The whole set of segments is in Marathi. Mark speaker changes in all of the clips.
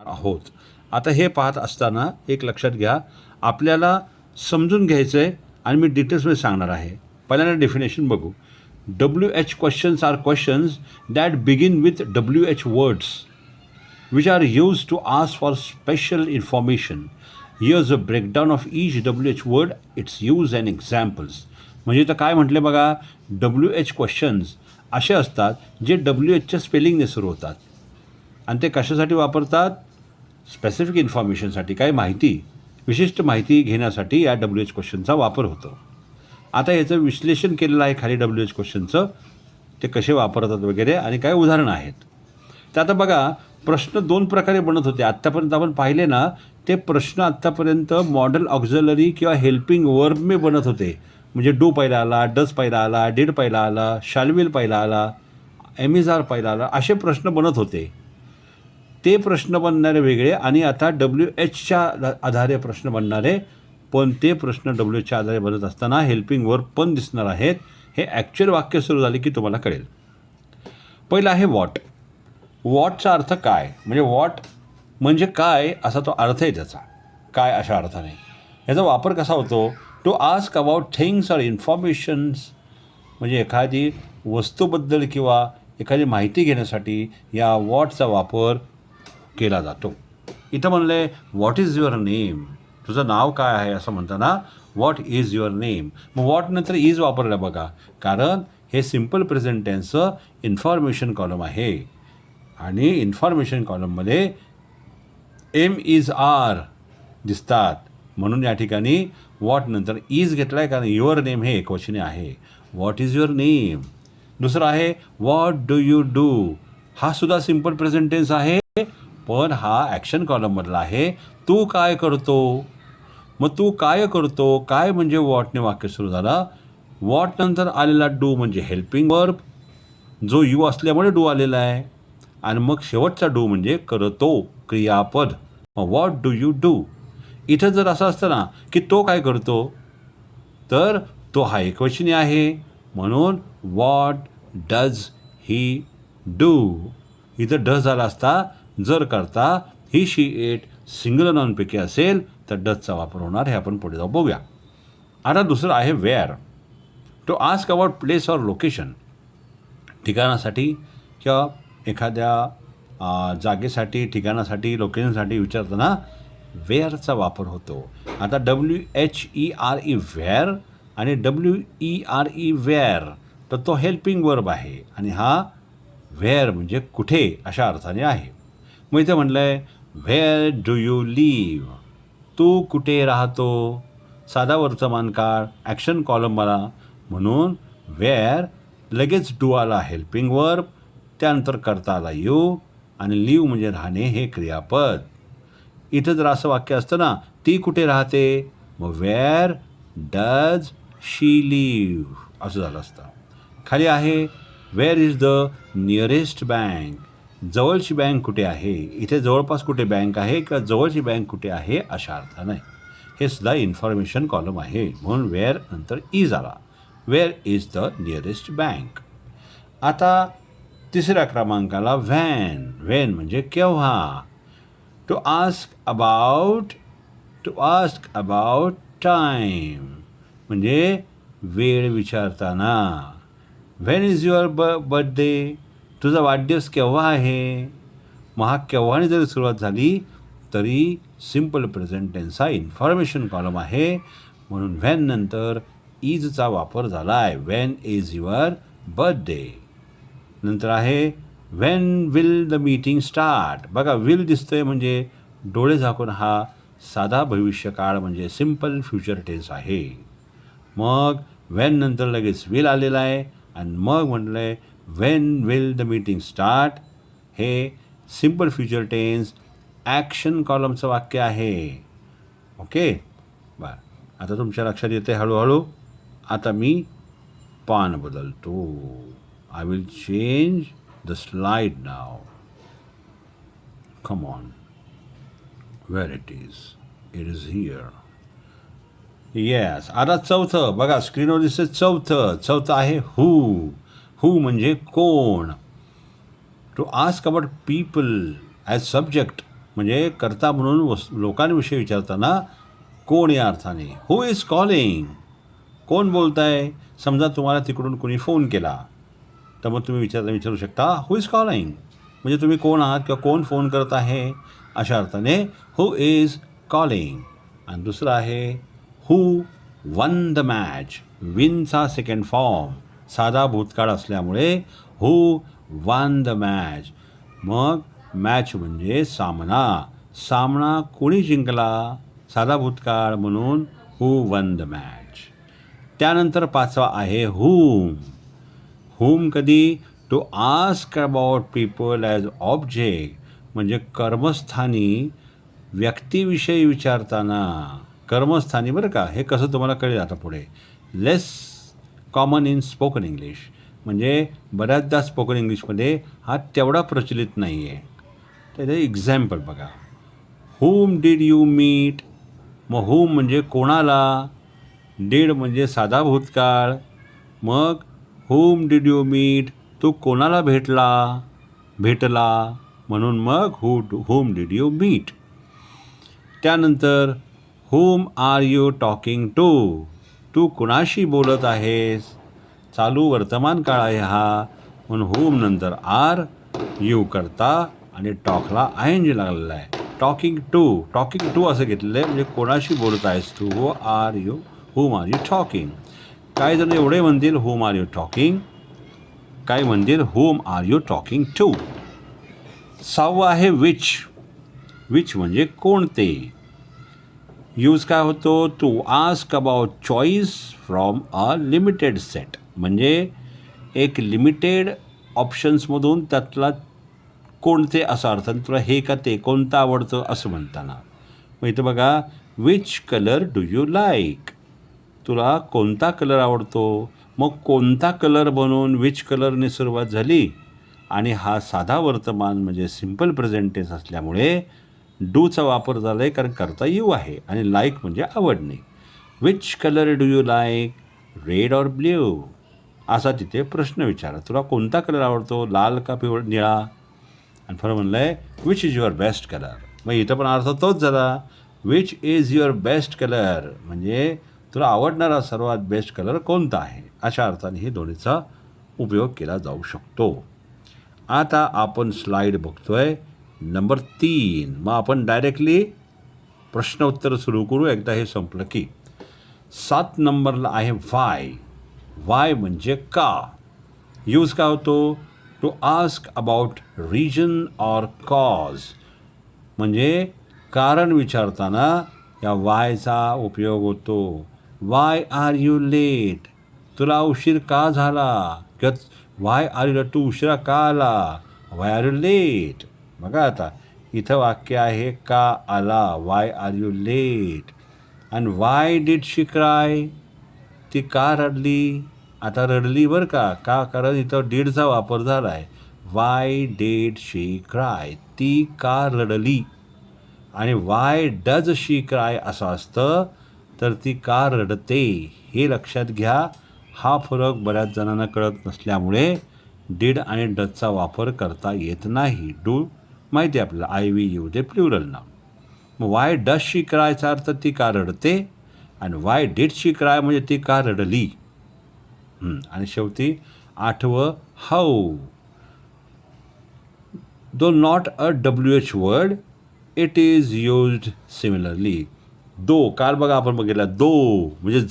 Speaker 1: आहोत. आता हे पाहत असताना एक लक्षात घ्या, आपल्याला समजून घ्यायचं आहे आणि मी डिटेल्समध्ये सांगणार आहे. पहिल्यांदा डेफिनेशन बघू. WH questions are questions that begin with WH words which are used to ask for special information. Here's a breakdown of each WH word, its use and examples. म्हणजे इथं काय म्हटले बघा, WH क्वेश्चन्स असे असतात जे WHच्या स्पेलिंगने सुरू होतात आणि ते कशासाठी वापरतात? स्पेसिफिक इन्फॉर्मेशनसाठी, काही माहिती, विशिष्ट माहिती घेण्यासाठी या WH क्वेश्चनचा वापर होतो. आता याचं विश्लेषण केलेलं आहे खाली WH क्वेश्चनचं, ते कसे वापरतात वगैरे आणि काय उदाहरणं आहेत. तर आता बघा, प्रश्न दोन प्रकारे बनत होते. आत्तापर्यंत आपण पाहिले ना, ते प्रश्न आत्तापर्यंत मॉडल ऑक्झलरी किंवा हेल्पिंग वर्बने बनत होते. म्हणजे डू पहिला आला, डज पहिला आला, डिड पहिला आला, शॅल विल पहिला आला, एमइज पहिला आला, असे प्रश्न बनत होते. ते प्रश्न बनणारे वेगळे आणि आता WHच्या आधारे प्रश्न बनणारे, पण ते प्रश्न WHच्या आधारे बनत असताना हेल्पिंग वर्ब पण दिसणार आहेत. हे ॲक्च्युअल वाक्य सुरू झाले की तुम्हाला कळेल. पहिलं आहे वॉट. वॉटचा अर्थ काय, म्हणजे वॉट म्हणजे काय असा तो अर्थ आहे त्याचा, काय अशा अर्थाने. याचा वापर कसा होतो? To ask about things or informations, म्हणजे एखादी वस्तूबद्दल किंवा एखादी माहिती घेण्यासाठी या वॉटचा वापर केला जातो. इथं म्हणलं आहे व्हॉट इज युअर नेम, तुझं नाव काय आहे असं म्हणताना व्हॉट इज युअर नेम. मग व्हॉट नंतर इज वापरलं बघा, कारण हे सिम्पल प्रेझेंट टेन्सचं इन्फॉर्मेशन कॉलम आहे आणि इन्फॉर्मेशन कॉलममध्ये एम इज आर दिसतात, म्हणून या ठिकाणी वॉट नंतर इज घेतला आहे, कारण युअर नेम हे एकवचनी आहे. What is your name. दुसरं आहे व्हॉट डू यू डू. हा सुद्धा सिम्पल प्रेझेंट टेन्स आहे, पण हा ॲक्शन कॉलममधला आहे. तू काय करतो. मग तू काय करतो, काय म्हणजे वॉटने वाक्य सुरू झाला. वॉट नंतर आलेला डू म्हणजे हेल्पिंग वर्ब, जो यू असल्यामुळे डू आलेला आहे, आणि मग शेवटचा डू म्हणजे करतो, क्रियापद. मग व्हॉट डू यू डू. इथं जर असं असतं ना की तो काय करतो, तर तो हा एकवचनी आहे, म्हणून व्हॉट डज ही डू. इथं डज झाला असता जर करता ही शी इट सिंगल नॉनपैकी असेल तर डजचा वापर होणार. हे आपण पुढे जाऊ बघूया. आता दुसरं आहे where. To ask about place or location, ठिकाणासाठी किंवा एखाद्या जागेसाठी, ठिकाणासाठी, लोकेशनसाठी विचारताना वेअरचा वापर होतो. आता WHERE वेअर आणि WERE वेअर, तर तो हेल्पिंग वर्ब आहे आणि हा वेअर म्हणजे कुठे अशा अर्थाने आहे. मग इथे म्हटलं आहे व्हेअर डू यू लिव्ह, तू कुठे राहतो. साधा वर्तमान काळ, ॲक्शन कॉलम मला, म्हणून वेअर लगेच डू आला हेल्पिंग वर्ब, त्यानंतर करता आला यू, आणि लिव्ह म्हणजे राहणे हे क्रियापद. इथं जर असं वाक्य असतं ना, ती कुठे राहते, मग वेअर डज शी लिव्ह असं झालं असतं. खाली आहे where is the nearest bank, जवळची बँक कुठे आहे. इथे जवळपास कुठे बँक आहे किंवा जवळची बँक कुठे आहे अशा अर्थाने. हे सुद्धा इन्फॉर्मेशन कॉलम आहे, म्हणून वेअर नंतर इज आला. Where is the nearest bank. आता तिसऱ्या क्रमांकाला व्हॅन. व्हेन म्हणजे केव्हा. टू आस्क अबाउट टाईम म्हणजे वेळ विचारताना. व्हेन इज युअर बर्थडे, तुझा वाढदिवस केव्हा आहे. मग हा केव्हाने जरी सुरुवात झाली तरी सिम्पल प्रेझेंट टेन्स हा इन्फॉर्मेशन कॉलम आहे, म्हणून व्हेन नंतर इजचा वापर झाला आहे. When is your birthday. नंतर आहे when will the meeting start. बघा विल दिसतंय म्हणजे डोळे झाकून हा साधा भविष्यकाळ म्हणजे सिम्पल फ्युचर टेन्स आहे. मग व्हेन नंतर लगेच विल आलेला आहे आणि मग म्हटलं आहे when will the meeting start. हे सिम्पल फ्युचर टेन्स ॲक्शन कॉलमचं वाक्य आहे. ओके बरं, आता तुमच्या लक्षात येते हळूहळू. आता मी पान बदलतो. I will change the slide now. Come on. Where it is? It is here. Yes. आता चौथं बघा, स्क्रीनवर दिसतं चौथं आहे हू. हू म्हणजे कोण. To ask about people as subject, म्हणजे कर्ता म्हणून लोकांविषयी विचारताना कोण या अर्थाने. हू इज कॉलिंग, कोण बोलत आहे. समजा तुम्हाला तिकडून कोणी फोन केला तर मग तुम्ही विचारू शकता हू इज कॉलिंग, म्हणजे तुम्ही कोण आहात किंवा कोण फोन करत आहे अशा अर्थाने हू इज कॉलिंग. आणि दुसरं आहे हू वन द मॅच. विनचा सेकंड फॉर्म साधा भूतकाळ असल्यामुळे हू वन द मॅच. मग मॅच म्हणजे सामना. सामना कोणी जिंकला, साधा भूतकाळ म्हणून हू वन द मॅच. त्यानंतर पाचवा आहे whom. whom कधी to ask about people as object, म्हणजे कर्मस्थानी व्यक्तीविषयी विचारताना. कर्मस्थानी बरं का, हे कसं तुम्हाला कळेल आता पुढे. लेस कॉमन इन स्पोकन इंग्लिश, म्हणजे बऱ्याचदा स्पोकन इंग्लिशमध्ये हा तेवढा प्रचलित नाही आहे. त्याचे एक्झाम्पल बघा. whom did you meet. मग whom म्हणजे कोणाला, डीड म्हणजे साधा भूतकाळ. मग whom did you meet, तू कोणाला भेटला म्हणून मग whom did you meet. त्यानंतर whom are you talking to, तू कुणाशी बोलत आहेस. चालू वर्तमान काळ आहे हा, म्हणून whom नंतर आर, यू करता आणि टॉकला ING लागलेला आहे. टॉकिंग टू असं घेतलेलं आहे, म्हणजे कोणाशी बोलत आहेस तू. whom are you talking. काही जण एवढे म्हणतील whom are you talking, काही म्हणतील whom are you talking to. सहावं आहे which म्हणजे कोणते. यूज काय होतो, to ask about choice from a limited set, म्हणजे एक लिमिटेड ऑप्शन्समधून त्यातला कोणते असा अर्थ. तुला हे का ते कोणतं आवडतं असं म्हणताना. मग इथं बघा which colour do you like, तुला कोणता कलर आवडतो. मग कोणता कलर बनवून विच कलरने सुरुवात झाली आणि हा साधा वर्तमान म्हणजे सिम्पल प्रेझेंट टेन्स असल्यामुळे डूचा वापर झाला आहे, कारण करता यू आहे आणि लाईक म्हणजे आवडणे. Which colour do you like, red or blue, असा तिथे प्रश्न विचारा. तुला कोणता कलर आवडतो, लाल का निळा. आणि फरक म्हणलं आहे which is your best colour. मग इथं पण अर्थ तोच झाला, which is your best colour, म्हणजे तुला आवडणारा सर्वात बेस्ट कलर कोणता आहे. अशा अर्थाने हे दोन्हीचा उपयोग केला जाऊ शकतो. आता आपण स्लाईड बघतोय नंबर 3. मग आपण डायरेक्टली प्रश्न उत्तर सुरू करू एकदा हे संपलं की. 7 नंबरला आहे वाय म्हणजे का. यूज का होतो, to ask about reason or cause, म्हणजे कारण विचारताना या वायचा उपयोग होतो. वाय आर यू लेट, तुला उशीर का झाला, किंवा वाय आर यू, तू उशिरा का आला, वाय आर यू लेट. बघा आता इथं वाक्य आहे का आला, वाय आर यू लेट. आणि वाय डिड शी क्राय, ती का रडली. आता रडली बरं का कारण इथं डीडचा वापर झाला आहे. वाय डिड शी क्राय, ती का रडली. आणि वाय डज शी क्राय असं असतं तर ती का रडते. हे लक्षात घ्या. हा फरक बऱ्याच जणांना कळत नसल्यामुळे डीड आणि डजचा वापर करता येत नाही. डू माहिती आहे आपल्याला, IVU ते प्लुरल नाव. मग वाय डज शी क्रायचा अर्थ ती का रडते, आणि वाय डिड शी क्राय म्हणजे ती का रडली. आणि शेवटी 8वं how. Though not a WH word, it is used similarly. काल बघा आपण बघितला म्हणजे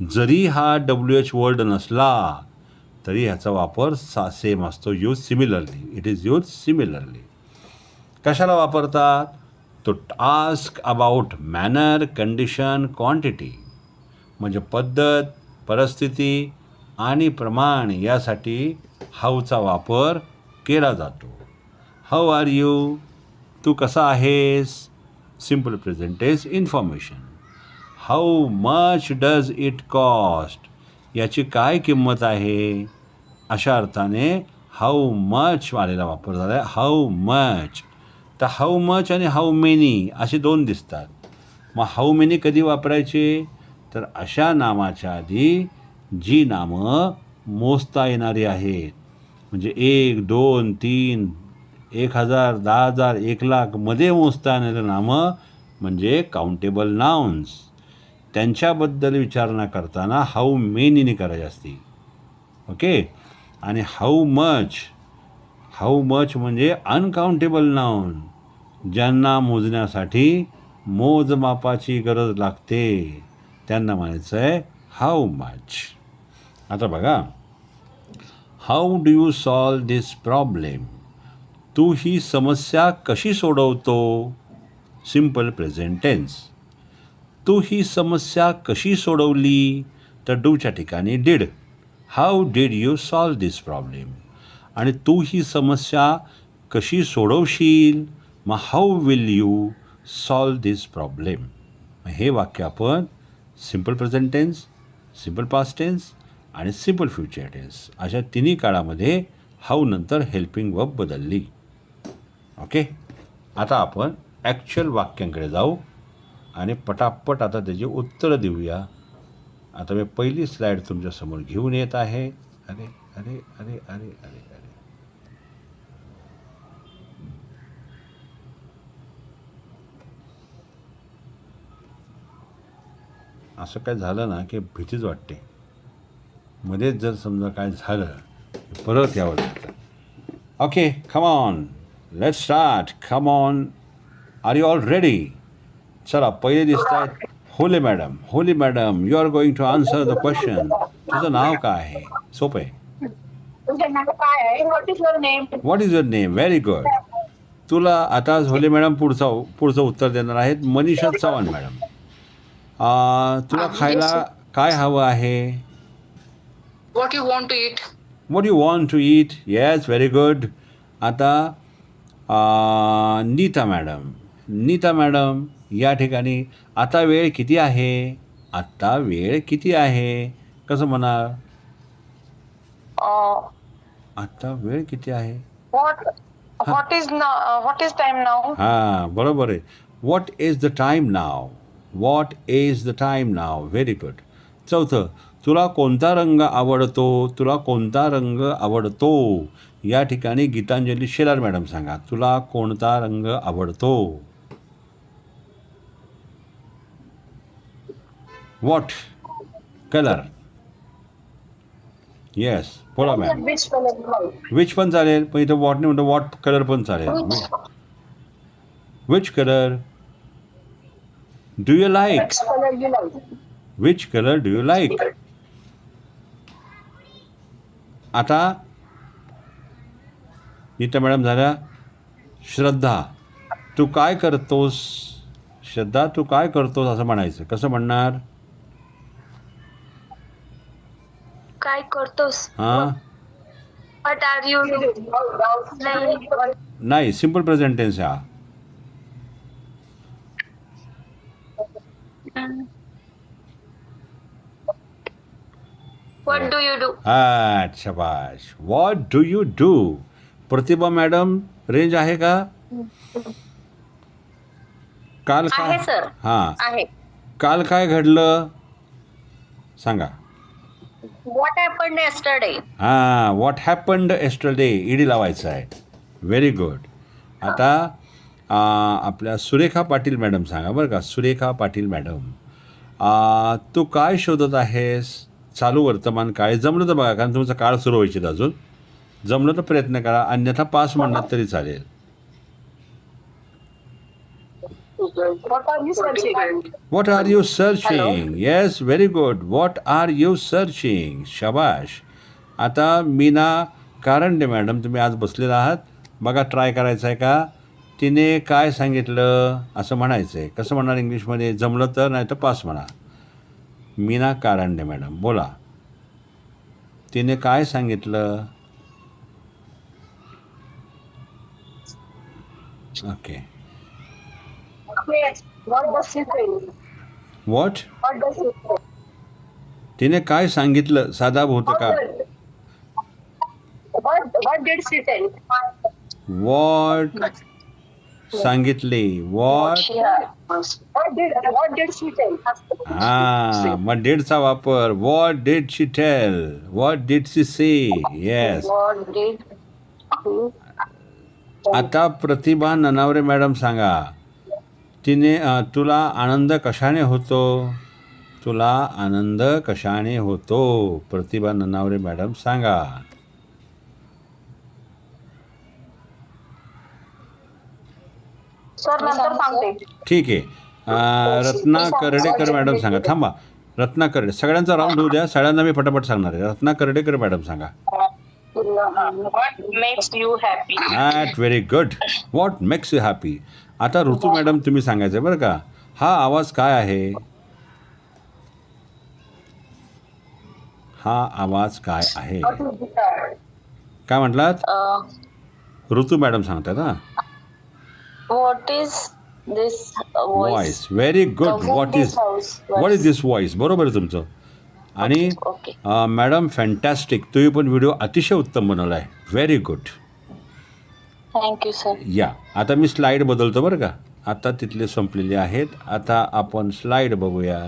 Speaker 1: जरी हा WH वर्ड नसला तरी ह्याचा वापर सेम असतो, use similarly. It is use similarly. कशाला वापरतात, तो ask about manner, condition, quantity, म्हणजे पद्धत, परिस्थिती आणि प्रमाण यासाठी हाऊचा वापर केला जातो. हाऊ आर यू, तू कसा आहेस. Simple present tense information. How much does it cost, याची काय किंमत आहे. अशा अर्थाने हाऊ मच आलेला वापर झाला आहे. How much. तर हाऊ मच आणि हाऊ मेनी असे 2 दिसतात. मग हाऊ मेनी कधी वापरायचे, तर अशा नामाच्या आधी जी नामं मोजता येणारी आहेत, म्हणजे 1, 2, 3 1000, 10,000, 1,00,000 मध्ये मोजता येणारे नामं म्हणजे काउंटेबल नाउन्स. त्यांच्याबद्दल विचारणा करताना हाऊ मेनीने करायची असते. ओके. आणि हाऊ मच म्हणजे अनकाउंटेबल नाउन, ज्यांना मोजण्यासाठी मोजमापाची गरज लागते, त्यांना म्हणायचं आहे हाऊ मच. आता बघा, how do you solve this problem? तू ही समस्या कशी सोडवतो? Simple present tense. तू ही समस्या कशी सोडवली? तर डूच्या ठिकाणी did. How did you solve this problem? आणि तू ही समस्या कशी सोडवशील? मग how will you solve this problem? हे वाक्य आपण simple present tense, simple past tense आणि सिम्पल फ्युचर टेन्स अशा तिन्ही काळामध्ये हाऊ नंतर हेल्पिंग वर्ब बदलली. ओके. आता आपण ॲक्च्युअल वाक्यांकडे जाऊ आणि पटापट आता त्याची उत्तरं देऊया. आता मी पहिली स्लाईड तुमच्यासमोर घेऊन येत आहे. अरे अरे अरे अरे अरे अरे असं काय झालं ना की भीतीच वाटते. मध्येच जर समजा काय झालं परत यावं लागतं. Okay, come on, let's start. Come on, are you all ready? चला, पहिले दिसत आहेत Holi madam. You are going to answer the question. तुझं नाव काय आहे? सोपं आहे. What is your name? Very good. तुला आता होली मॅडम पुढचं उत्तर देणार आहेत मनीषा चव्हाण मॅडम. तुला खायला काय हवं आहे?
Speaker 2: What you want to eat?
Speaker 1: What you want to eat? Yes, very good. आता नीता मॅडम या ठिकाणी आता वेळ किती आहे? आता वेळ किती आहे कसं म्हणा? आता वेळ किती आहे?
Speaker 2: What is now? What is time now?
Speaker 1: हां, बरोबर आहे. What is the time now? What is the time now? Very good. चौथं, तुला कोणता रंग आवडतो? या ठिकाणी गीतांजली शेलार मॅडम सांगा, तुला कोणता रंग आवडतो? What colour? येस, बोला मॅम. विच पण चालेल, पण इथं व्हॉट नाही म्हणतो, व्हॉट कलर पण चालेल. Which colour do you like? Which colour do you like? आता नीता मॅडम झाल्या. श्रद्धा, तू काय करतोस? असं म्हणायचं. कसं म्हणणार?
Speaker 2: काय करतोस?
Speaker 1: हां,
Speaker 2: What are you doing?
Speaker 1: नाही, सिम्पल प्रेझेंट टेन्स हा.
Speaker 2: What do you do?
Speaker 1: शाबाश. What do you do? Pratibha madam, range आहे का? काल काय?
Speaker 2: आहे सर.
Speaker 1: हां,
Speaker 2: आहे.
Speaker 1: काल काय घडलं सांगा.
Speaker 2: What happened yesterday?
Speaker 1: हां, व्हॉट हॅपन्ड येस्टरडे, ईडी लावायचं आहे. Very good. आता आपल्या सुरेखा पाटील मॅडम सांगा बरं का. सुरेखा पाटील मॅडम, तू काय शोधत आहेस? चालू वर्तमान काळ. जमलं तर बघा, कारण तुमचा काळ सुरू व्हायचे अजून. जमलं तर प्रयत्न करा, अन्यथा पास म्हणणार तरी चालेल.
Speaker 2: What are you searching?
Speaker 1: What are you searching? Yes, very good. What are you searching? शाबाश. आता मीना कारंडे मॅडम, तुम्ही आज बसलेला आहात बघा, ट्राय करायचं आहे का? तिने काय सांगितलं असं म्हणायचं आहे. कसं म्हणणार इंग्लिशमध्ये? जमलं तर, नाही तर पास म्हणा. मीना कारंडे मॅडम, बोला, तिने काय सांगितलं? Okay.
Speaker 2: What does she say?
Speaker 1: What?
Speaker 2: What does she say?
Speaker 1: तिने काय सांगितलं? साधा भूतकाळ.
Speaker 2: What did she tell?
Speaker 1: What सांगितले? What?
Speaker 2: What did she tell?
Speaker 1: हां, मग डिडचा वापर. What did she tell? What did she say? Yes.
Speaker 2: What did she
Speaker 1: आता प्रतिभा ननावरे मॅडम सांगा, तिने तुला आनंद कशाने होतो? तुला आनंद कशाने होतो? प्रतिभा ननावरे मॅडम सांगा.
Speaker 2: सर नंतर सांगते.
Speaker 1: ठीक आहे. रत्ना कर्डेकर मॅडम सांगा. थांबा, रत्ना कर्डे, सगळ्यांचा राऊंड होऊ द्या, सगळ्यांना मी पटापट सांगणार आहे. रत्ना कर्डेकर मॅडम सांगा.
Speaker 2: What makes you happy?
Speaker 1: At very good. What makes you happy? आता ऋतू मॅडम तुम्ही सांगायचं बरं का. हा आवाज काय आहे? हा आवाज काय आहे? काय म्हटलात? ऋतू मॅडम सांगतात. हा,
Speaker 2: What is this
Speaker 1: voice. Very good. What is this voice? बरोबर आहे तुमचं. आणि
Speaker 2: Okay.
Speaker 1: मॅडम फॅन्टॅस्टिक, तुम्ही पण व्हिडिओ अतिशय उत्तम बनवला आहे. Very good.
Speaker 2: Thank you, sir.
Speaker 1: या, आता मी स्लाईड बदलतो बरं का. आता तिथले संपलेले आहेत. आता आपण स्लाईड बघूया.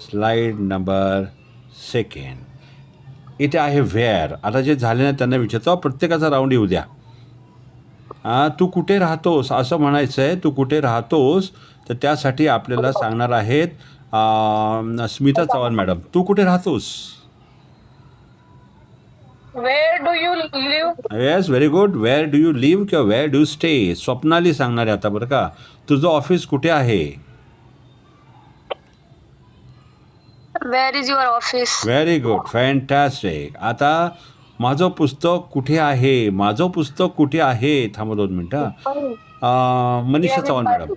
Speaker 1: Slide number 2. इथे आहे व्हेअर. आता जे झाले ना त्यांना विचारतो, प्रत्येकाचा राऊंड येऊ द्या. तू कुठे राहतोस असं म्हणायचं आहे. तू कुठे राहतोस, तर त्यासाठी आपल्याला सांगणार आहेत स्मिता चव्हाण मॅडम. तू कुठे राहतोस?
Speaker 2: Where do you live?
Speaker 1: Yes, very good. Where do you live किंवा where do you stay? Swapnali सांगणार आहे आता बरं का. तुझं ऑफिस कुठे आहे?
Speaker 2: Where is your office?
Speaker 1: Very good, fantastic. आता माझं पुस्तक कुठे आहे? माझं पुस्तक कुठे आहे? थांबा 2 मिनटं. मनीषा चव्हाण मॅडम,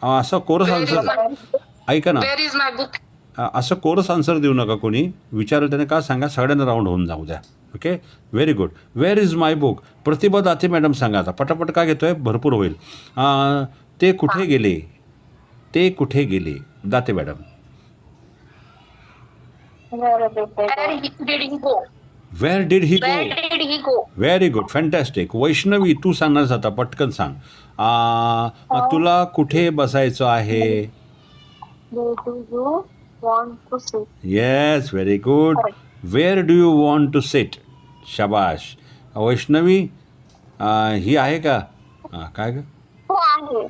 Speaker 1: असं कोरस आन्सर ऐका ना.
Speaker 2: Where is my book?
Speaker 1: असं कोरस आन्सर देऊ नका कोणी. विचारलं त्याने का सांगा, सगळ्यांना राऊंड होऊन जाऊ द्या. Okay, very good. Where is my book? Pratibha Date madam सांगा. आता पटापट का घेतोय, भरपूर होईल. ते कुठे गेले? ते कुठे गेले? Date madam.
Speaker 2: Where did he go?
Speaker 1: Where did he go?
Speaker 2: Where did he go?
Speaker 1: Very good, fantastic. Vaishnavi तू सांगणार आता, पटकन सांग. तुला कुठे बसायचं आहे?
Speaker 2: Where do you want to sit?
Speaker 1: Yes, very good. Where do you want to sit? शाबाश. वैष्णवी, ही आहे का? काय ग?
Speaker 2: हो आहे.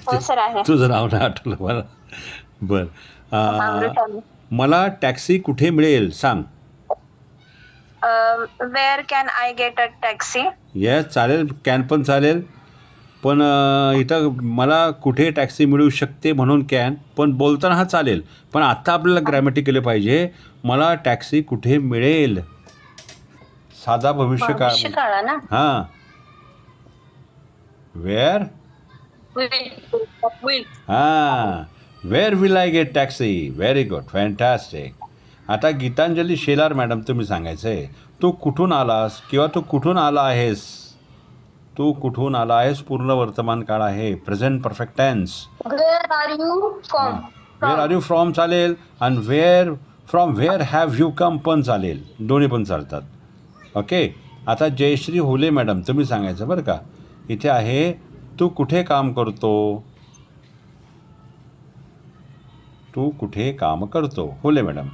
Speaker 2: हो, sir, आहे.
Speaker 1: तुझं नाव नाही आठवलं मला. बर. मला टॅक्सी कुठे मिळेल सांग.
Speaker 2: Where can I get a taxi?
Speaker 1: Yes, चालेल. कॅन पण चालेल, पण इथं मला कुठे टॅक्सी मिळू शकते म्हणून कॅन, पण बोलताना हा चालेल. पण आत्ता आपल्याला ग्रॅमॅटिकली पाहिजे, मला टॅक्सी कुठे मिळेल. साधा भविष्यकाळ.
Speaker 2: भविष्यकाळ ना.
Speaker 1: हां, वेअर.
Speaker 2: Will.
Speaker 1: हां, where will I get taxi? Very good, fantastic. आता गीतांजली शेलार मॅडम तुम्ही सांगायचं आहे. तू कुठून आलास किंवा तू कुठून आला आहेस? तू कुठून आला आहेस पूर्ण वर्तमान काळ आहे, present perfect tense.
Speaker 2: Where are you from?
Speaker 1: Where are you from चालेल, आणि व्हेअर हॅव यू कम पण चालेल, दोन्ही पण चालतात. ओके. आता जयश्री होले मॅडम तुम्ही सांगायचं बरं का. इथे आहे, तू कुठे काम करतो? तू कुठे काम करतो? होले madam.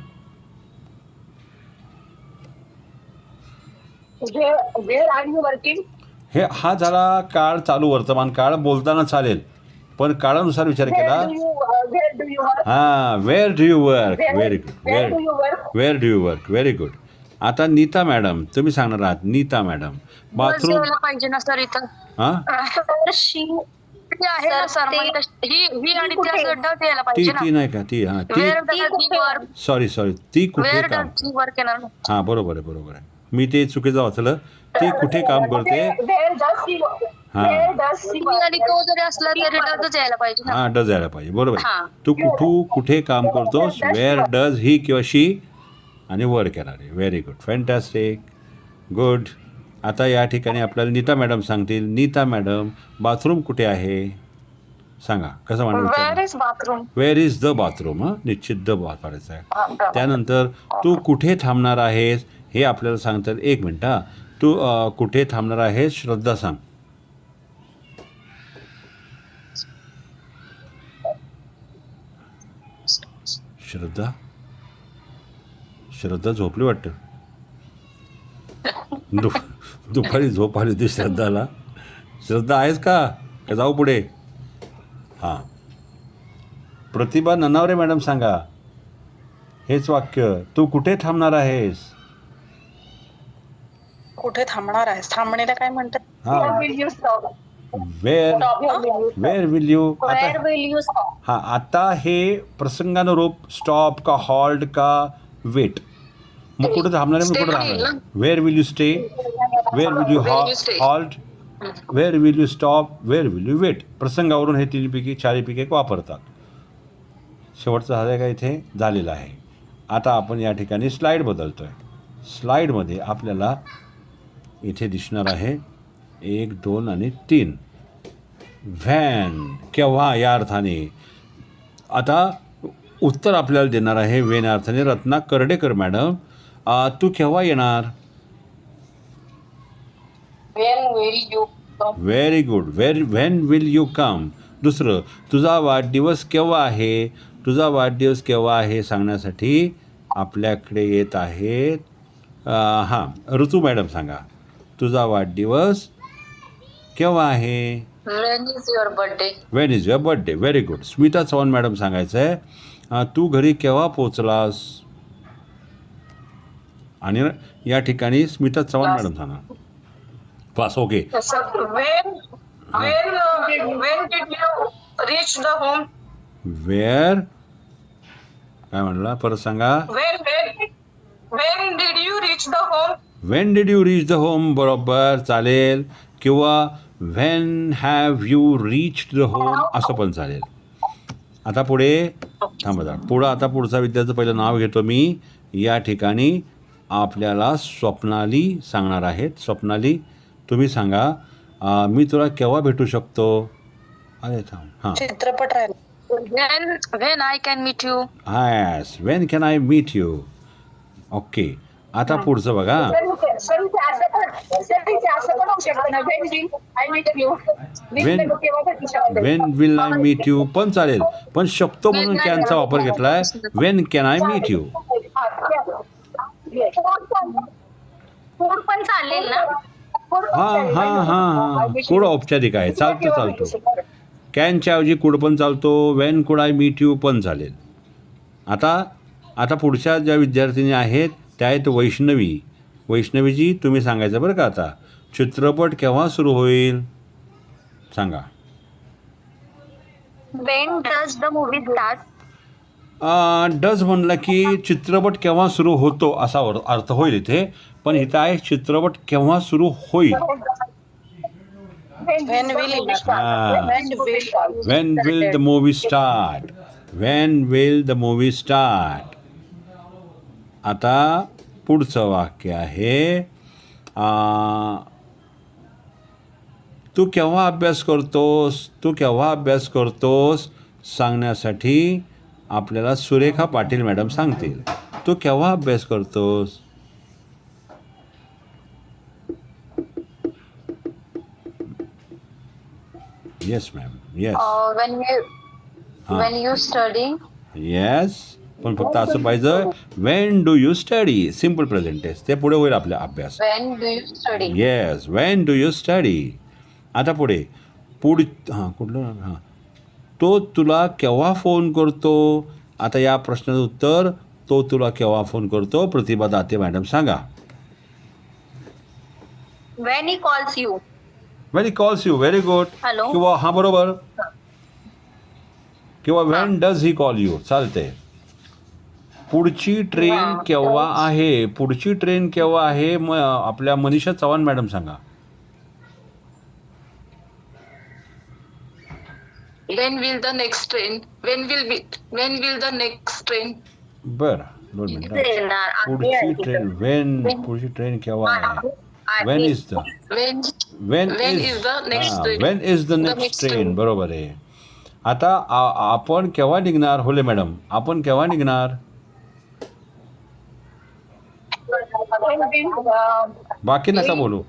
Speaker 2: Where are you working?
Speaker 1: हा झाला काळ चालू, वर्तमान काळ. बोलताना चालेल, पण काळानुसार विचार केला.
Speaker 2: Where do you work?
Speaker 1: हां, where do you work? Very good.
Speaker 2: Where do you work?
Speaker 1: Where do you work? Very good. आता नीता मॅडम तुम्ही सांगणार आहात. Neeta madam, bathroom.
Speaker 2: पाहिजे ना सर इथं.
Speaker 1: हां,
Speaker 2: आहे ना सर, ही आणि ती असं डट यायला
Speaker 1: ती
Speaker 2: पाहिजे ना.
Speaker 1: ती नाही का? ती, हां, ती.
Speaker 2: Where does he work?
Speaker 1: Sorry, ती कुठे
Speaker 2: Where
Speaker 1: काम?
Speaker 2: does he work येणार ना.
Speaker 1: हां, बरोबर आहे. मी ते चुकीचं वाचलं. ती कुठे काम करते?
Speaker 2: Where does he work?
Speaker 1: हां,
Speaker 2: Where does he work? आणि तो जरी असला तरी डच यायला पाहिजे ना.
Speaker 1: हां, डज यायला पाहिजे. बरोबर आहे.
Speaker 2: हां.
Speaker 1: तू कुठे काम करतोस? वेअर डज ही किंवा शी आणि वर्क येणार आहे. Very good, fantastic, good. आता या ठिकाणी आपल्याला नीता मॅडम सांगतील. नीता मॅडम, बाथरूम कुठे आहे सांगा. कसं
Speaker 2: Where
Speaker 1: म्हणणार?
Speaker 2: is bathroom?
Speaker 1: Where is the bathroom? हां, निश्चित द वापरायचं आहे. त्यानंतर तू कुठे थांबणार आहेस हे आपल्याला सांगतात. 1 मिनिट. हां, तू कुठे थांबणार आहेस? श्रद्धा सांग. श्रद्धा झोपली वाटतं. दुपारी झोप आली होती श्रद्धाला. श्रद्धा आहेस का जाऊ पुढे? हां, प्रतिभा ननावरे मॅडम सांगा हेच वाक्य. तू कुठे थांबणार आहेस?
Speaker 3: कुठे थांबणार आहेस? थांबणीला काय म्हणतात?
Speaker 1: हां,
Speaker 2: Will you stop?
Speaker 1: Where where will you.
Speaker 3: Where
Speaker 1: आता
Speaker 3: will you stop?
Speaker 1: हां, आता हे प्रसंगानुरूप स्टॉप का हॉल्ट का वेट. मग कुठे थांबणार आहे? मी कुठे थांबणार आहे? Where will you stay, where will you halt, where will you stop, where will you wait. प्रसंगावरून हे तिन्हीपैकी चारीपैकी एक वापरतात. शेवटचं झालं का इथे? झालेलं आहे. आता आपण या ठिकाणी स्लाईड बदलतो आहे. स्लाईडमध्ये आपल्याला इथे दिसणार आहे 1, 2 आणि 3. व्हॅन केव्हा या अर्थाने. आता उत्तर आपल्याला देणार आहे वेन या अर्थाने रत्ना कर्डेकर मॅडम. तू केव्हा येणार?
Speaker 2: When will you come?
Speaker 1: Very good. When will you come. दुसरं, तुझा वाढदिवस केव्हा आहे? तुझा वाढदिवस केव्हा आहे सांगण्यासाठी आपल्याकडे येत आहेत हां, ऋतू मॅडम सांगा तुझा वाढदिवस केव्हा आहे?
Speaker 3: When is your birthday?
Speaker 1: When is your birthday. Very good. Smita Chavan madam सांगायचं आहे तू घरी केव्हा पोचलास? आणि या ठिकाणी स्मिता चव्हाण मॅडम सांगा. Pass. Okay.
Speaker 2: When did you reach the home?
Speaker 1: Where काय म्हणला परत सांगा.
Speaker 2: When did you reach the home?
Speaker 1: Wien did you reach the home. बरोबर चालेल. किंवा when have you reached the home असं पण चालेल. आता पुढे थांबा जरा. आता पुढचा विद्यार्थ्याचं पहिलं नाव घेतो मी. या ठिकाणी आपल्याला स्वप्नाली सांगणार आहेत. स्वप्नाली तुम्ही सांगा मी तुला केव्हा भेटू शकतो? अरे थांब. हां,
Speaker 3: चित्रपट राहिला. When I can meet you?
Speaker 1: Yes. When can I meet you. Okay. आता पुढचं बघा.
Speaker 2: असं पण होऊ शकतं ना. When will I meet you?
Speaker 1: When-
Speaker 2: मी केव्हा भेटू शकते?
Speaker 1: When will I meet you पण चालेल. पण शकतो म्हणून कॅनचा वापर घेतला आहे. When can I meet you.
Speaker 2: Food पण चालेल ना.
Speaker 1: हां. कुड औपचारिक आहे. चालतो. कॅनच्या ऐवजी कुड पण चालतो. Wien could I meet you पण चालेल. आता पुढच्या ज्या विद्यार्थिनी आहेत त्या आहेत वैष्णवी. वैष्णवीजी तुम्ही सांगायचं बरं का. आता चित्रपट केव्हा सुरू होईल सांगा.
Speaker 3: When does the movie start?
Speaker 1: Does म्हणलं की चित्रपट केव्हा सुरू होतो असा अर्थ होईल इथे. पण इथं आहे चित्रपट केव्हा सुरू होईल.
Speaker 3: When will it start?
Speaker 1: Wien will the movie start. Wien will the movie start. आता पुढचं वाक्य आहे तू केव्हा अभ्यास करतोस? तू केव्हा अभ्यास करतोस सांगण्यासाठी आपल्याला सुरेखा पाटील मॅडम सांगतील. तू केव्हा अभ्यास करतोस? Yes ma'am. Yes.
Speaker 3: When you study?
Speaker 1: Yes. पण फक्त असं पाहिजे when do you study. Simple present tense. ते पुढे होईल आपला अभ्यास.
Speaker 3: When do you study?
Speaker 1: Yes. When do you study. आता पुढे कुठलं तो तुला केव्हा फोन करतो. आता या प्रश्नाचं उत्तर तो तुला केव्हा फोन करतो प्रतिभा दाते मॅडम सांगा.
Speaker 3: When he calls you?
Speaker 1: When he calls you. Very good.
Speaker 3: Hello?
Speaker 1: किंवा हां बरोबर. किंवा Wien does he call you चालते. पुढची ट्रेन केव्हा आहे. पुढची ट्रेन केव्हा आहे आपल्या मनीषा चव्हाण मॅडम सांगा.
Speaker 4: When will the next train? When will the next train?
Speaker 1: बरं 2 मिनिटं. पुढची ट्रेन पुढची ट्रेन केव्हा आहे. Wien is the
Speaker 4: When is the next train?
Speaker 1: Wien is the next train. बरोबर आहे. आता आपण केव्हा निघणार होले मॅडम. आपण केव्हा निघणार. बाकी नका बोलू.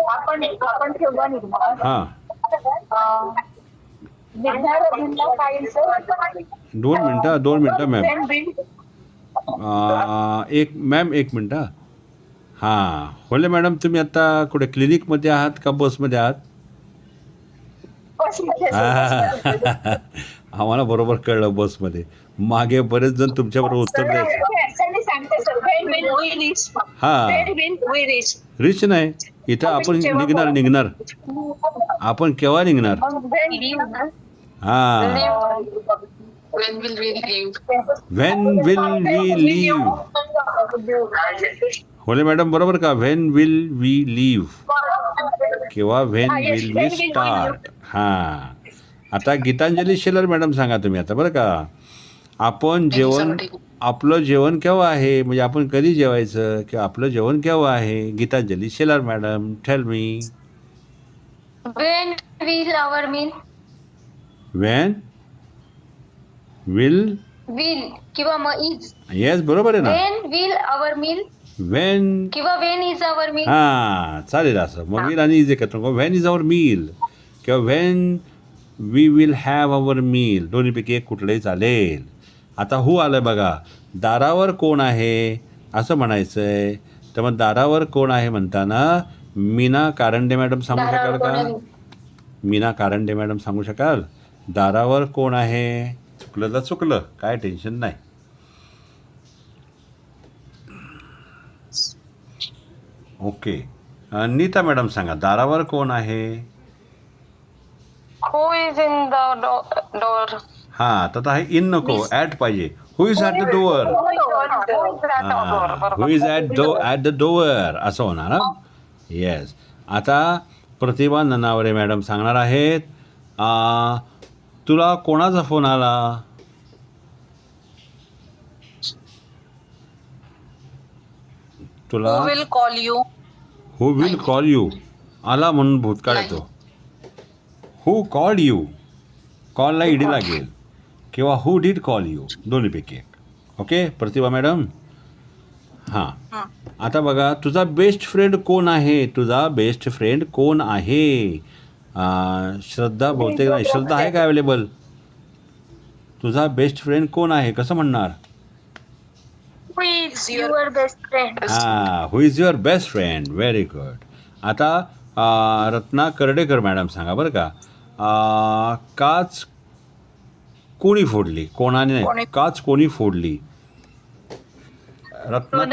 Speaker 2: आपण केव्हा निघणार.
Speaker 1: हां 2 मिनटं मॅम. एक मिनटं. हां होले मॅडम तुम्ही आता कुठे क्लिनिकमध्ये आहात का बसमध्ये आहात?
Speaker 2: बसमध्ये
Speaker 1: आम्हाला बरोबर कळलं बसमध्ये. मागे बरेच जण तुमच्याबरोबर उत्तर द्यायचे.
Speaker 2: सर मी सांगते sir when will we reach
Speaker 1: हां
Speaker 2: when will we reach
Speaker 1: reach नाही इथं आपण निघणार आपण केव्हा निघणार? हां
Speaker 4: When will we leave?
Speaker 1: When will we leave. Hole madam बरोबर का? व्हेन विल वी लीव किंवा व्हेन विल वी स्टार्ट. हां आता गीतांजली शेलर मॅडम सांगा तुम्ही आता बरं का. आपण जेवण आपलं जेवण केव्हा आहे म्हणजे आपण कधी जेवायचं किंवा आपलं जेवण केव्हा आहे? Geetanjali Shelar madam tell me.
Speaker 3: When will our meal?
Speaker 1: When will
Speaker 3: Will किंवा मग is.
Speaker 1: येस बरोबर आहे ना.
Speaker 3: When will our meal
Speaker 1: when
Speaker 3: किंवा when is our meal?
Speaker 1: हां चालेल असं मग विल आणि इज एकत्र व्हेन इज अवर मील किंवा when we will have our meal दोन्हीपैकी एक कुठलंही चालेल. आता हू आलं बघा. दारावर कोण आहे असं म्हणायचं आहे तर मग दारावर कोण आहे म्हणताना मीना कारंडे मॅडम सांगू शकाल का? मीना कारंडे मॅडम सांगू शकाल दारावर कोण आहे? चुकलं तर चुकलं काय टेन्शन नाही. ओके नीता मॅडम सांगा दारावर कोण आहे?
Speaker 3: Who is in the door?
Speaker 1: हां तर आहे इन नको ॲट पाहिजे. Who is at the door. Who is at the door असं होणार ना. येस आता प्रतिभा ननावरे मॅडम सांगणार आहेत तुला कोणाचा फोन आला? तुला
Speaker 3: Who will call you?
Speaker 1: Who will call you आला म्हणून भूतकाळ येतो. हु कॉल्ड यू कॉलला ईडी लागेल किंवा हु डीड कॉल यू दोन्हीपैकी एक. ओके प्रतिभा मॅडम. हां आता बघा तुझा बेस्ट फ्रेंड कोण आहे? तुझा बेस्ट फ्रेंड कोण आहे? श्रद्धा बहुतेक नाही. श्रद्धा आहे का अवेलेबल? तुझा बेस्ट फ्रेंड कोण आहे कसं म्हणणार?
Speaker 3: Who is your best friend?
Speaker 1: हां who is your best friend. Very good. आता रत्ना कर्डेकर मॅडम सांगा बरं का. काच कोणी फोडली? कोणाने नाही काच कोणी फोडली? रत्ना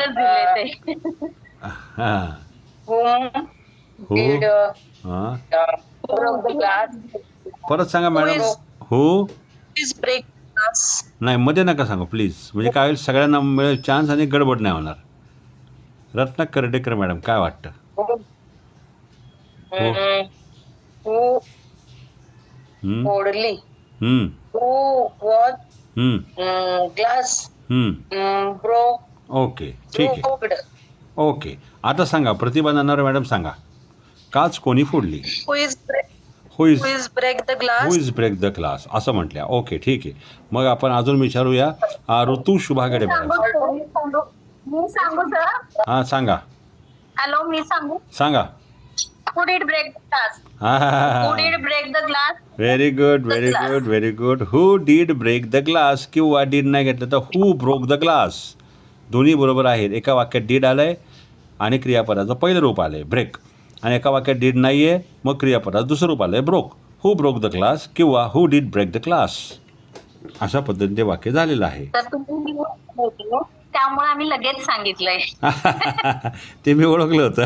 Speaker 1: हां हो हां परत सांगा मॅडम. हो नाही मध्ये नका सांगू प्लीज म्हणजे काय होईल सगळ्यांना मिळेल चान्स आणि गडबड नाही होणार. रत्ना कर्डेकर मॅडम काय वाटतं? हो
Speaker 3: फोडली. Who was glass broke?
Speaker 1: Okay ठीक आहे. ओके आता सांगा प्रतिभा ननावरे मॅडम सांगा काच कोणी फोडली?
Speaker 3: Who is
Speaker 1: who
Speaker 3: break the glass?
Speaker 1: Who is break the glass असं म्हटल्या. ओके ठीक आहे. मग आपण अजून विचारूया ऋतू शुभागडे मॅडम.
Speaker 2: मी सांगू सर.
Speaker 1: हां सांगा
Speaker 2: हॅलो मी सांगू.
Speaker 1: सांगा.
Speaker 2: Who did break the glass? Who did break the glass?
Speaker 1: Very good very good very good. Who did break the glass किंवा डीड नाही घेतलं तर हु ब्रोक द ग्लास दोन्ही बरोबर आहेत. एका वाक्यात डीड आलं आहे आणि क्रियापदाचं पहिलं रूप आलं आहे ब्रेक आणि एका वाक्यात डीड नाही आहे मग क्रियापदाचं दुसरं रूप आलं आहे broke. Who broke the glass किंवा who did break the glass अशा पद्धतीने वाक्य झालेलं आहे.
Speaker 2: तर तुम्ही त्यामुळे आम्ही लगेच सांगितलंय.
Speaker 1: ते मी ओळखलं होतं.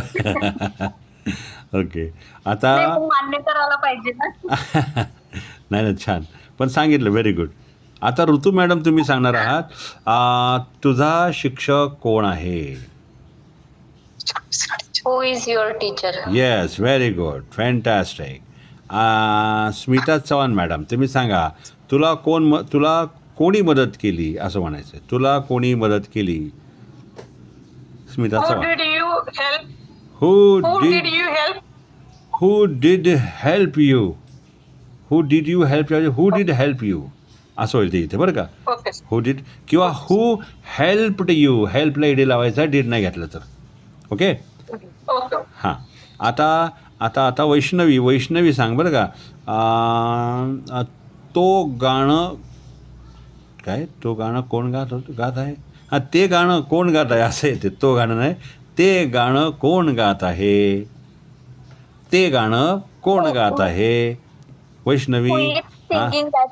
Speaker 1: ओके आता
Speaker 2: मान्य करायला पाहिजे ना.
Speaker 1: नाही ना छान पण सांगितलं व्हेरी गुड. आता ऋतू मॅडम तुम्ही सांगणार आहात तुझा शिक्षक कोण आहे?
Speaker 3: Who is your teacher?
Speaker 1: Yes very good fantastic. Smita Chavan madam तुम्ही सांगा तुला कोणी मदत केली असं म्हणायचं. तुला कोणी मदत केली? Smita
Speaker 3: Who
Speaker 1: Chavan.
Speaker 3: did you help?
Speaker 1: Who
Speaker 3: Who
Speaker 1: did
Speaker 3: did you help?
Speaker 1: Who did help you? Who did you help you? Who did help you? असं होईल ते इथे बरं का.
Speaker 3: Okay.
Speaker 1: हु डीड किंवा हु हेल्प्ड यू हेल्पला ईडी लावायचा डीड नाही घेतलं तर. Okay
Speaker 3: Okay.
Speaker 1: हां आता आता आता वैष्णवी सांग बरं का. तो गाणं काय तो गाणं कोण गात आहे? हां ते गाणं कोण गात आहे असं येते. तो गाणं नाही ते गाणं कोण गात आहे? ते गाणं कोण गात आहे? Vaishnavi.
Speaker 2: Who is singing that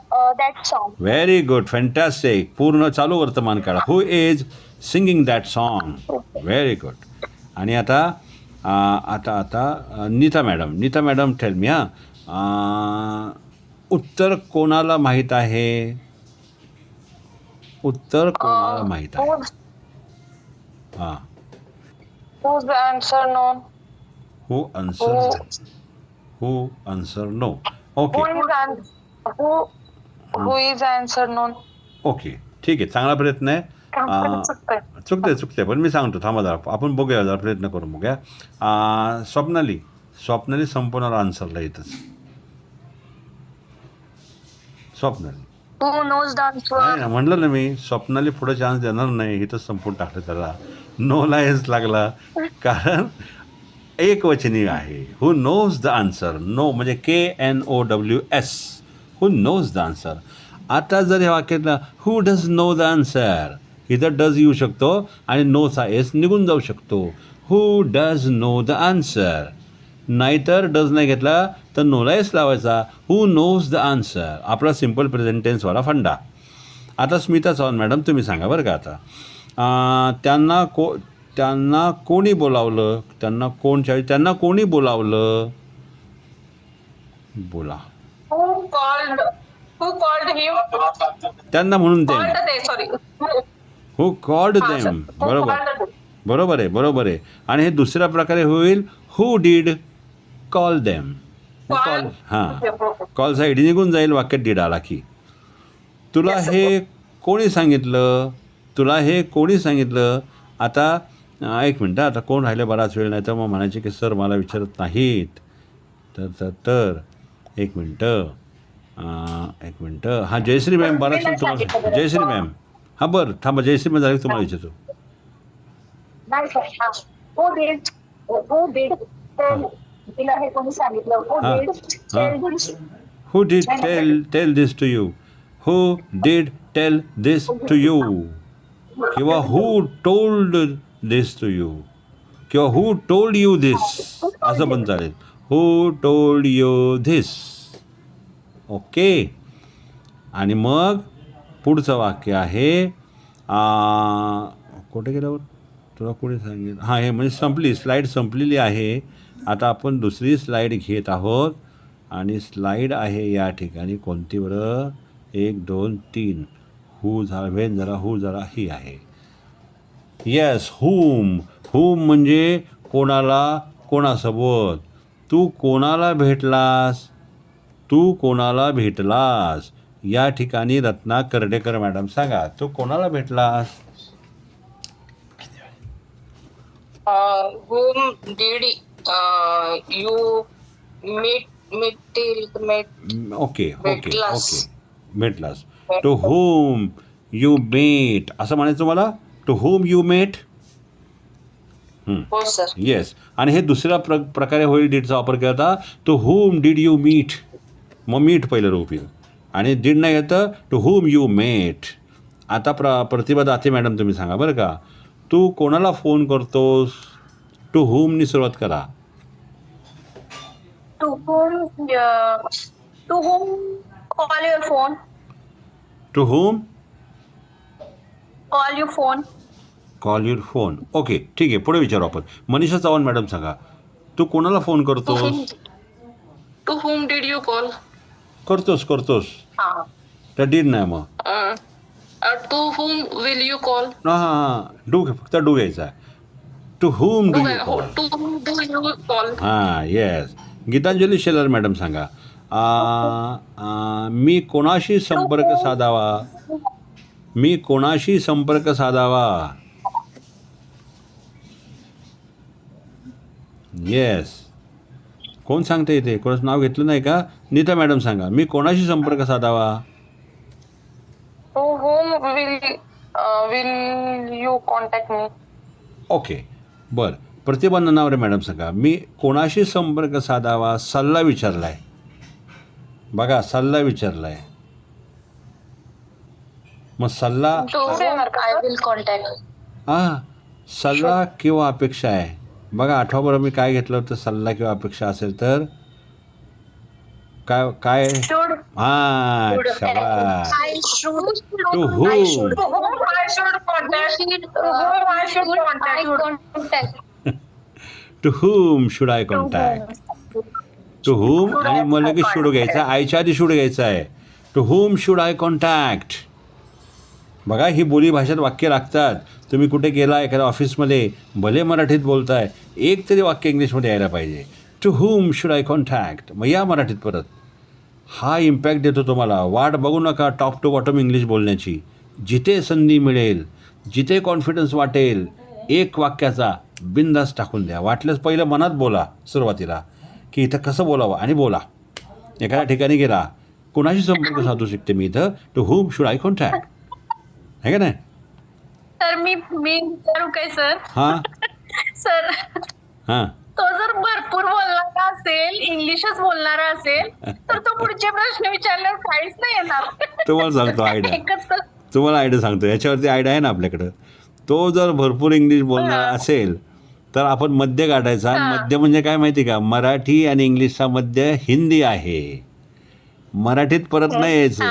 Speaker 2: song?
Speaker 1: Very good, fantastic. पूर्ण चालू वर्तमान काळा. Who is singing that song? Very good. आणि आता नीता मॅडम टेल मी उत्तर कोणाला माहीत आहे? उत्तर कोणाला माहीत आहे? हां.
Speaker 3: Who's the answer known?
Speaker 1: Who answer no. Okay
Speaker 3: Who is answer known?
Speaker 1: Okay, ठीक आहे. चांगला प्रयत्न आहे. चुकते पण मी सांगतो, थांबा जरा, आपण बघूया, जरा प्रयत्न करून बघूया. स्वप्नाली संपूर्ण आन्सरला येतच. Swapnali
Speaker 3: Who knows the answer?
Speaker 1: नाही ना, म्हणलं ना मी, स्वप्नाली पुढे चान्स देणार नाही. इथंच संपून टाकलं त्याला. नोला हेच लागला, कारण एक वचनी आहे. Who knows the answer. No म्हणजे KNOWS. Who knows the answer. आता जर हे वाक्यातलं who does know the answer, इथं डज येऊ शकतो आणि नोचा एस निघून जाऊ शकतो. Who does know the answer. नाहीतर डज नाही घेतला तर नोला एस लावायचा. Who knows the answer. आपला सिम्पल प्रेझेंट टेन्सवाला फंडा. आता स्मिता चव्हाण मॅडम, तुम्ही सांगा बरं का. आता त्यांना कोणी बोलावलं? त्यांना कोणी बोलावलं? बोला.
Speaker 4: Who called him?
Speaker 1: त्यांना म्हणून them.
Speaker 4: Called they, sorry.
Speaker 1: Who called them. बरोबर आहे. आणि हे दुसऱ्या प्रकारे होईल हु डीड कॉल देम. हां, कॉलचा आयडी निघून जाईल वाक्यात डीड आला की. तुला हे कोणी सांगितलं? आता एक मिनटं, आता कोण राहिले बराच वेळ, नाही तर मग म्हणायचे की सर मला विचारत नाहीत. तर एक मिनटं. हां, जयश्री मॅम, बराच वेळ तुम्हाला. जयश्री मॅम, हां बरं थांबा, जयश्री मॅम झाली तुम्हाला विचारतो.
Speaker 2: नाही सर. Who did tell? तिला हे कोणी सांगितलं?
Speaker 1: Who did tell this to you? Who did tell this to you? किंवा who told this to you? किंवा who told you this? असं पण चालेल. Who told you this? Okay. आणि मग पुढचं वाक्य आहे, कुठे गेल्यावर तुला कोणी सांगितलं? हां, हे म्हणजे स्लाईड संपलेली आहे. आता आपण दुसरी स्लाईड घेत आहोत आणि स्लाईड आहे या ठिकाणी कोणती बरं? 1 2 3. हू जरा ही आहे. येस, हुम म्हणजे कोणाला, कोणासोबत. तू कोणाला भेटलास? या ठिकाणी रत्ना कर्डेकर मॅडम सांगा, तू कोणाला भेटलास?
Speaker 4: Whom did you meet?
Speaker 1: Okay. भेटलास. टू हुम यू मेट असं म्हणायचं मला. To whom you met.
Speaker 4: हो सर.
Speaker 1: येस. आणि हे दुसऱ्या प्रकारे होईल डीडचा वापर केला होता. To whom did you meet. मग मीट पहिलं रूप येईल आणि डीड नाही येतं. To whom you met. आता प्रतिभा दाते मॅडम तुम्ही सांगा बरं का, तू कोणाला फोन करतोस? टू हुमनी सुरुवात करा.
Speaker 2: To whom call your phone?
Speaker 1: To whom
Speaker 2: Call your phone.
Speaker 1: Call your phone. Okay, ठीक आहे. पुढे विचारू आपण. मनीषा चव्हाण मॅडम सांगा, तू कोणाला फोन करतोस?
Speaker 4: To whom did you call?
Speaker 1: करतोस.
Speaker 2: हां.
Speaker 1: त्या डीड नाही मग.
Speaker 4: To whom will you call?
Speaker 1: हां, फक्त डू घ्यायचा. To whom do you call.
Speaker 4: To whom do you call?
Speaker 1: हां, येस. गीतांजली शेलार मॅडम सांगा, मी कोणाशी संपर्क साधावा? येस. कोण सांगते इथे? कोणाचं नाव घेतलं नाही का? नीता मॅडम सांगा, मी कोणाशी संपर्क साधावा?
Speaker 3: To whom will you contact me?
Speaker 1: Okay, बरं. प्रतिभा ननावरे मॅडम सांगा, मी कोणाशी संपर्क साधावा? सल्ला विचारलाय बघा, सल्ला विचारलाय. मग सल्ला
Speaker 3: I will contact.
Speaker 1: हां, सल्ला किंवा अपेक्षा आहे. बघा आठवा बरं मी काय घेतलं होतं. सल्ला किंवा अपेक्षा असेल तर काय काय
Speaker 3: Should.
Speaker 1: हा शाबास.
Speaker 3: I should.
Speaker 1: To
Speaker 3: I
Speaker 1: whom?
Speaker 3: should.
Speaker 2: To whom I should contact? To whom I should contact?
Speaker 1: To whom should I contact? To whom आणि मग लगेच शुड घ्यायचा. आयच्या आधी शुड घ्यायचा आहे. To whom should I contact? बघा ही बोली भाषेत वाक्य लागतात. तुम्ही कुठे गेला एखाद्या ऑफिसमध्ये भले मराठीत बोलताय, एक तरी वाक्य इंग्लिशमध्ये यायला पाहिजे. To whom should I contact? मग या मराठीत परत. हा इम्पॅक्ट देतो तुम्हाला. वाट बघू नका टॉप टू बॉटम इंग्लिश बोलण्याची. जिथे संधी मिळेल, जिथे कॉन्फिडन्स वाटेल, एक वाक्याचा बिनधास्त टाकून द्या. वाटल्यास पहिलं मनात बोला सुरुवातीला की इथं कसं बोलावं आणि बोला. एखाद्या ठिकाणी गेला, कोणाशी संपर्क साधू शकते मी इथं. To whom should I contact? आहे का नाही?
Speaker 3: तर मी विचारू काय सर?
Speaker 1: हां
Speaker 3: सर
Speaker 1: हां
Speaker 3: तो जर भरपूर बोलणारा असेल, इंग्लिशच बोलणारा असेल, तर तो पुढचे प्रश्न विचारल्यावर काहीच नाही येणार.
Speaker 1: तुम्हाला सांगतो आयडिया.
Speaker 3: एकच तर.
Speaker 1: तुम्हाला आयडिया सांगतो. याच्यावरती आयडिया आहे ना आपल्याकडं. तो जर भरपूर इंग्लिश बोलणार असेल तर आपण मध्य काढायचा. मध्य म्हणजे काय माहिती का? मराठी आणि इंग्लिशचा मध्य हिंदी आहे. मराठीत परत नाही यायचं.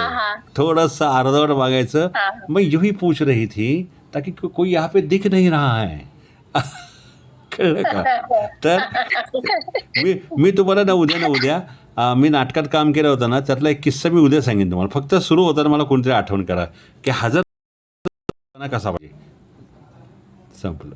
Speaker 1: थोडंसं अर्धवट बघायचं. मैं यही पूछ रही थी ताकि कोई यहाँ पे दिख नहीं रहा है. कळलं का? तर मी तुम्हाला ना उद्या मी नाटकात काम केलं होतं ना, त्यातला एक किस्सा मी उद्या सांगेन तुम्हाला. फक्त सुरू होताना मला कोणतरी आठवण करा की हजर कसा पाहिजे. संपलं.